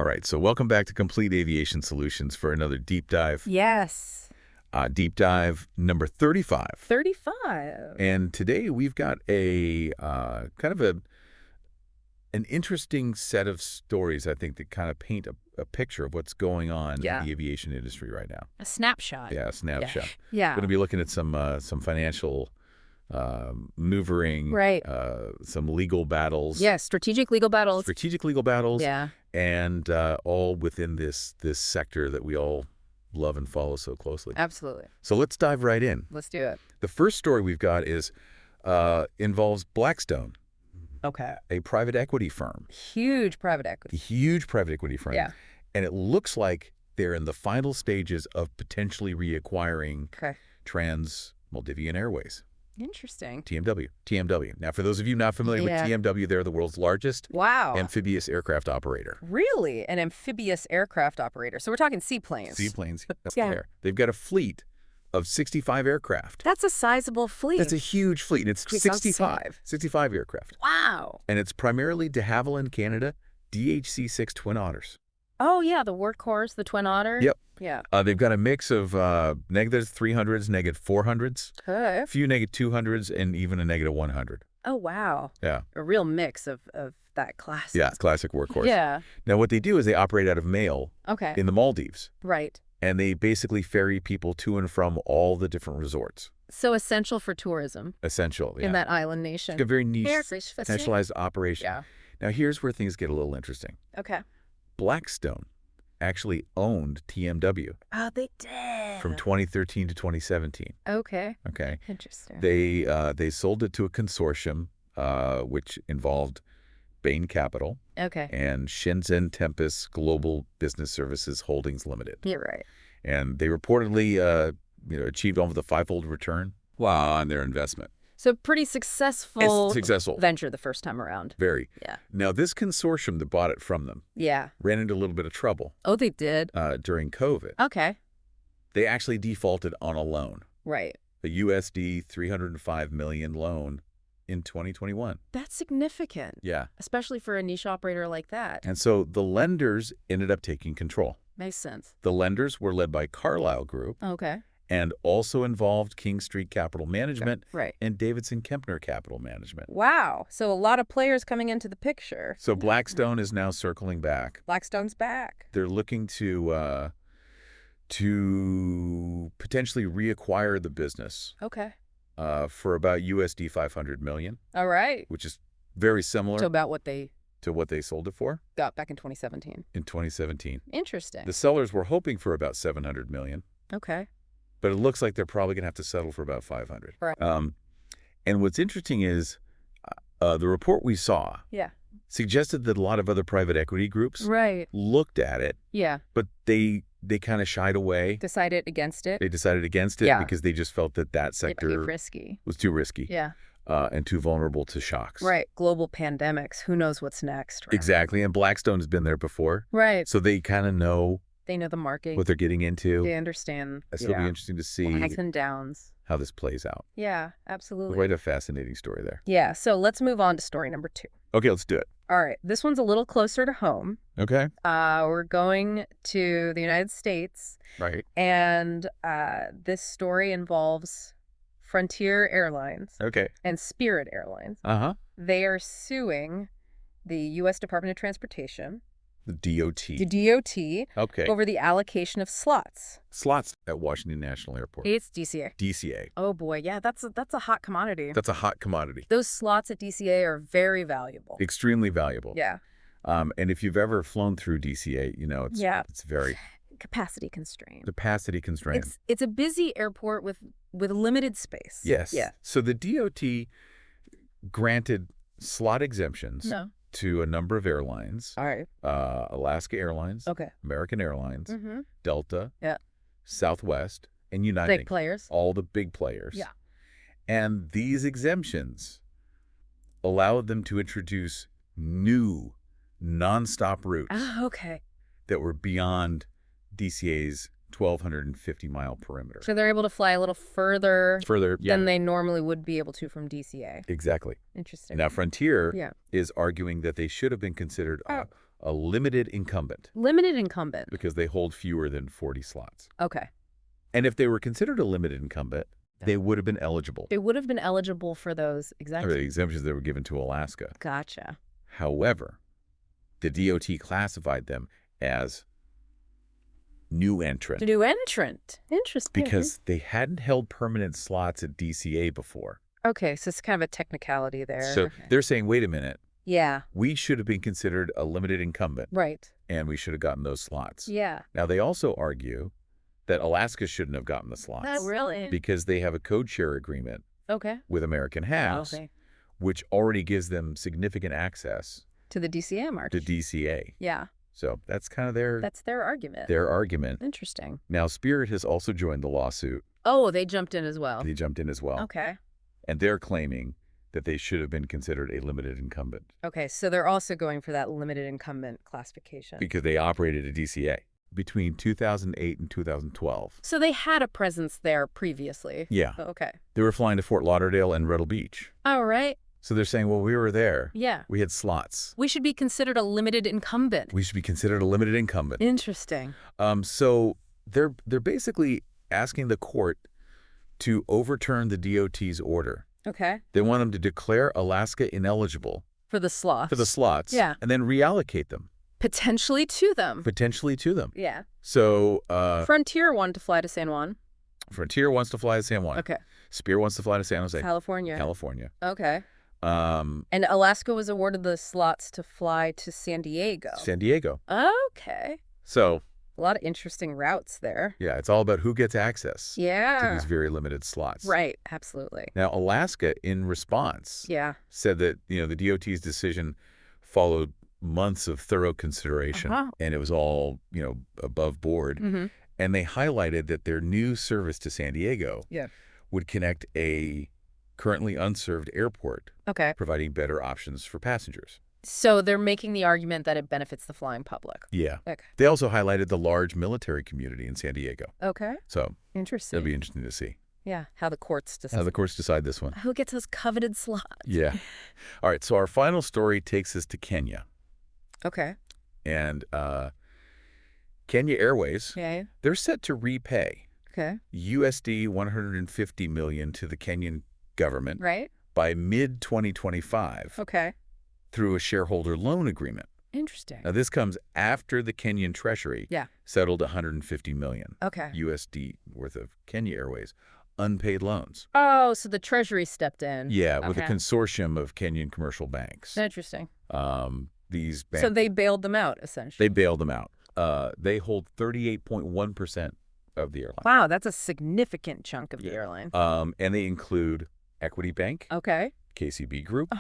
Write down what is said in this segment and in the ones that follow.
All right, so welcome back to Complete Aviation Solutions for another deep dive. Yes. Deep dive number 35. 35. And today we've got a kind of an interesting set of stories, I think, that kind of paint a picture of what's going on in the aviation industry right now. A snapshot. Yeah, a snapshot. Yeah. Going to be looking at some financial maneuvering, Right. some legal battles. Yeah, strategic legal battles. Strategic legal battles. Yeah. And all within this sector that we all love and follow so closely. Absolutely. So let's dive right in. Let's do it. The first story we've got is involves Blackstone, Okay. a private equity firm. Huge private equity. Huge private equity firm. Yeah. And it looks like they're in the final stages of potentially reacquiring Trans Maldivian Airways. Interesting. TMW. Now, for those of you not familiar with TMW, they're the world's largest amphibious aircraft operator. Really? An amphibious aircraft operator. So we're talking seaplanes. Seaplanes. They've got a fleet of 65 aircraft. That's a sizable fleet. That's a huge fleet. It's 65 aircraft. Wow. And it's primarily de Havilland, Canada, DHC-6 Twin Otters. Oh, yeah, the workhorse, the Twin Otter. Yep. Yeah. They've got a mix of negative 300s, negative 400s, a few negative 200s, and even a negative 100. Oh, wow. Yeah. A real mix of that class. Yeah, classic workhorse. Yeah. Now, what they do is they operate out of Male in the Maldives. Right. And they basically ferry people to and from all the different resorts. So essential for tourism. Essential, yeah. In that island nation. It's a very niche, centralized operation. Yeah. Now, here's where things get a little interesting. Okay. Blackstone actually owned TMW. Oh, they did. From 2013 to 2017. Okay. Okay. Interesting. They sold it to a consortium, which involved Bain Capital. Okay. And Shenzhen Tempest Global Business Services Holdings Limited. You're right. And they reportedly, achieved almost a fivefold return on their investment. So pretty successful successful venture the first time around. Very. Yeah. Now, this consortium that bought it from them ran into a little bit of trouble. Oh, they did? During COVID. Okay. They actually defaulted on a loan. Right. A USD $305 million loan in 2021. That's significant. Yeah. Especially for a niche operator like that. And so the lenders ended up taking control. Makes sense. The lenders were led by Carlyle Group. Okay. And also involved King Street Capital Management right. and Davidson Kempner Capital Management. Wow. So a lot of players coming into the picture. So Blackstone is now circling back. Blackstone's back. They're looking to potentially reacquire the business. Okay. For about USD $500 million. All right. Which is very similar to about what they sold it for. Got back in 2017. In 2017. Interesting. The sellers were hoping for about $700 million. Okay. But it looks like they're probably going to have to settle for about $500. Right. And what's interesting is the report we saw suggested that a lot of other private equity groups looked at it. Yeah. But they kind of shied away. Decided against it. They decided against it because they just felt that sector was too risky. Yeah. And too vulnerable to shocks. Right. Global pandemics. Who knows what's next? Right? Exactly. And Blackstone has been there before. Right. So they kind of know. They know the market. What they're getting into. They understand. It'll be interesting to see. Highs and downs. How this plays out. Yeah, absolutely. Quite a fascinating story there. Yeah. So let's move on to story number 2. Okay, let's do it. All right. This one's a little closer to home. Okay. We're going to the United States. Right. And this story involves Frontier Airlines. Okay. And Spirit Airlines. Uh-huh. They are suing the U.S. Department of Transportation. The DOT. The DOT. Okay. Over the allocation of slots. Slots at Washington National Airport. It's DCA. DCA. Oh, boy. Yeah, that's a hot commodity. That's a hot commodity. Those slots at DCA are very valuable. Extremely valuable. Yeah. And if you've ever flown through DCA, it's very... Capacity constrained. Capacity constrained. It's a busy airport with limited space. Yes. Yeah. So the DOT granted slot exemptions to a number of airlines. All right. Alaska Airlines. Okay. American Airlines. Delta. Yeah. Southwest. And United. Big players. All the big players. Yeah. And these exemptions allowed them to introduce new nonstop routes. Ah, okay. That were beyond DCA's 1,250-mile perimeter. So they're able to fly a little further yeah. than they normally would be able to from DCA. Exactly. Interesting. Now, Frontier is arguing that they should have been considered a limited incumbent. Limited incumbent. Because they hold fewer than 40 slots. Okay. And if they were considered a limited incumbent, they would have been eligible. They would have been eligible for those exemptions. The exemptions that were given to Alaska. Gotcha. However, the DOT classified them as new entrant. New entrant. Interesting. Because they hadn't held permanent slots at DCA before. Okay, so it's kind of a technicality there. So they're saying, wait a minute. Yeah. We should have been considered a limited incumbent. Right. And we should have gotten those slots. Yeah. Now, they also argue that Alaska shouldn't have gotten the slots. That's really? Because they have a code share agreement with American Halves, which already gives them significant access to the DCA march. To DCA. Yeah. So that's kind of their... That's their argument. Their argument. Interesting. Now, Spirit has also joined the lawsuit. Oh, they jumped in as well. They jumped in as well. Okay. And they're claiming that they should have been considered a limited incumbent. Okay, so they're also going for that limited incumbent classification. Because they operated at DCA between 2008 and 2012. So they had a presence there previously. Yeah. Okay. They were flying to Fort Lauderdale and Red Beach. All right. So they're saying, well, we were there. Yeah. We had slots. We should be considered a limited incumbent. We should be considered a limited incumbent. Interesting. So they're basically asking the court to overturn the DOT's order. Okay. They want them to declare Alaska ineligible. For the slots. For the slots. Yeah. And then reallocate them. Potentially to them. Potentially to them. Yeah. So... Frontier wanted to fly to San Juan. Frontier wants to fly to San Juan. Okay. Spirit wants to fly to San Jose. California. Okay. And Alaska was awarded the slots to fly to San Diego. San Diego. Okay. So... a lot of interesting routes there. Yeah, it's all about who gets access to these very limited slots. Right, absolutely. Now, Alaska, in response, said that, the DOT's decision followed months of thorough consideration, and it was all, above board. And they highlighted that their new service to San Diego would connect a currently unserved airport, providing better options for passengers. So they're making the argument that it benefits the flying public. Yeah. Okay. They also highlighted the large military community in San Diego. Okay. So interesting. It'll be interesting to see. Yeah, how the courts decide. How the courts decide this one. Who gets those coveted slots? Yeah. All right, so our final story takes us to Kenya. Okay. And Kenya Airways, they're set to repay USD $150 million to the Kenyan government by mid-2025. Okay. Through a shareholder loan agreement. Interesting. Now, this comes after the Kenyan Treasury settled $150 million USD worth of Kenya Airways unpaid loans. Oh, so the Treasury stepped in. Yeah, with a consortium of Kenyan commercial banks. Interesting. These banks. So they bailed them out, essentially. They bailed them out. They hold 38.1% of the airline. Wow, that's a significant chunk of the airline. And they include Equity Bank. Okay. KCB Group,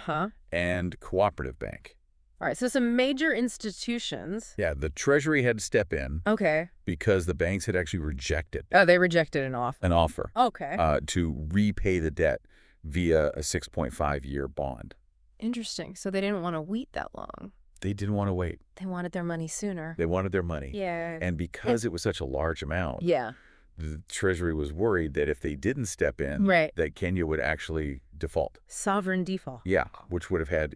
and Cooperative Bank. All right, so some major institutions. Yeah, the Treasury had to step in. Okay. Because the banks had actually rejected. Oh, they rejected an offer. An offer. Okay. To repay the debt via a 6.5-year bond. Interesting. So they didn't want to wait that long. They didn't want to wait. They wanted their money sooner. They wanted their money. Yeah. And because it was such a large amount. Yeah. The Treasury was worried that if they didn't step in, that Kenya would actually default. Sovereign default. Yeah, which would have had,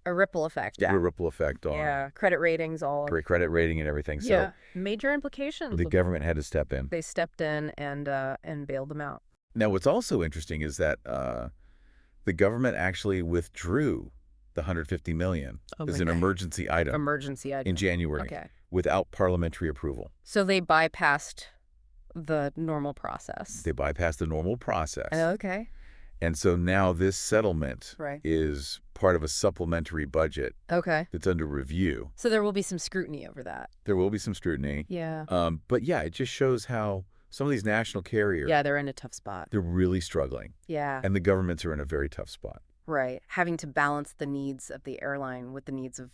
a ripple effect. A ripple effect on credit ratings, all. Credit rating and everything. So major implications. The government had to step in. They stepped in and bailed them out. Now, what's also interesting is that the government actually withdrew the $150 million as an emergency item. In January. Without parliamentary approval. So they bypassed the normal process. They bypassed the normal process. Okay. And so now this settlement is part of a supplementary budget that's under review. So there will be some scrutiny over that. There will be some scrutiny. Yeah. But yeah, it just shows how some of these national carriers... Yeah, they're in a tough spot. They're really struggling. Yeah. And the governments are in a very tough spot. Right. Having to balance the needs of the airline with the needs of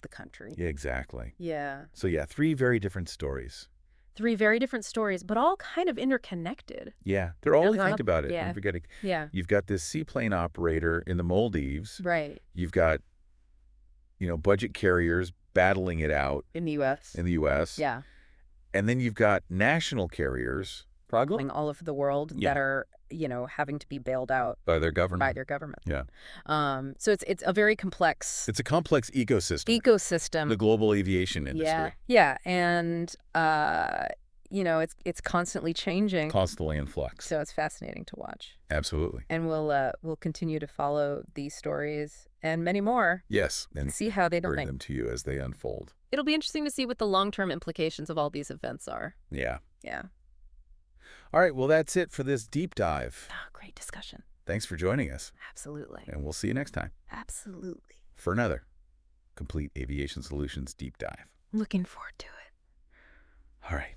the country. Yeah, exactly. Yeah. So yeah, 3 very different stories. 3 very different stories, but all kind of interconnected. Yeah, they're all think about it. Yeah. I'm forgetting. Yeah. You've got this seaplane operator in the Maldives. Right. You've got, budget carriers battling it out. In the U.S. In the U.S. Yeah. And then you've got national carriers struggling all over the world that are, having to be bailed out by their government. Yeah. So it's a very complex. It's a complex ecosystem. The global aviation industry. Yeah. And, it's constantly changing. Constantly in flux. So it's fascinating to watch. Absolutely. And we'll continue to follow these stories and many more. Yes. And see how they don't bring them to you as they unfold. It'll be interesting to see what the long-term implications of all these events are. Yeah. Yeah. All right. Well, that's it for this deep dive. Great discussion. Thanks for joining us. Absolutely. And we'll see you next time. Absolutely. For another Complete Aviation Solutions deep dive. Looking forward to it. All right.